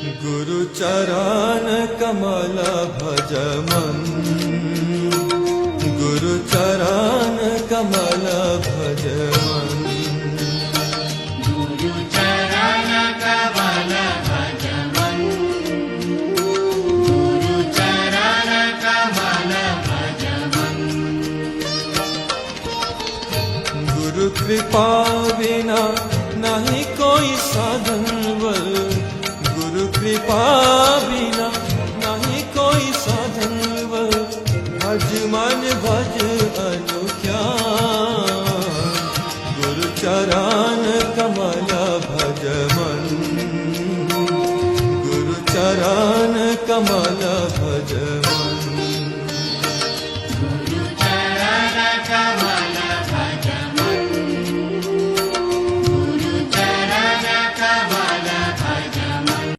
गुरु चरण कमल भज मन, गुरु चरण कमल भज मन। गुरु चरण कमल भज मन, गुरु चरण कमल भज मन। गुरु कृपा बिना नहीं कोई साधन बल, गुरु कृपा बिना नहीं कोई साधन बल। भज मन भज अनुज्ञान, गुरु चरण कमल भज मन, गुरु चरण कमल भज मन।